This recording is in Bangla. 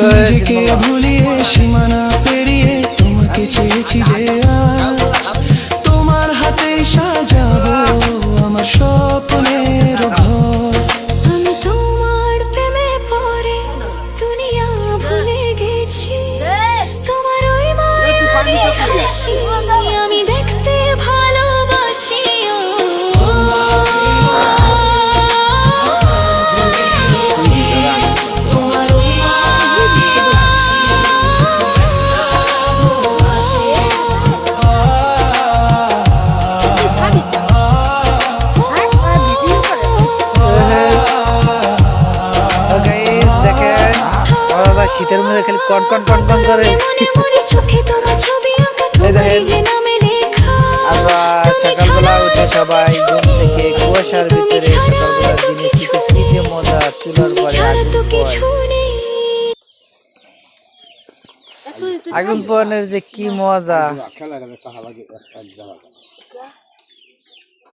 নিজেকে ভুলিয়ে সীমানা পেরিয়ে তোমাকে চেয়েছি যে আজ তোমার হাতে সাজাবো আমার স্বপ্নের ঘর। আমি তোমার প্রেমে পড়ে দুনিয়া ভুলে গেছি, তোমার ওই মায়াবী হাসি আমি দেখতে ভালোবাসি। শীতের মধ্যে খালি কনকন কনকন করে। আবার সকালবেলা উঠে সবাই ঘুম থেকে কুয়াশার ভিতরে সকালবেলার দিনে শীতের কি যে মজা, চুলার পরে আগুন পোহানোর যে কি মজা।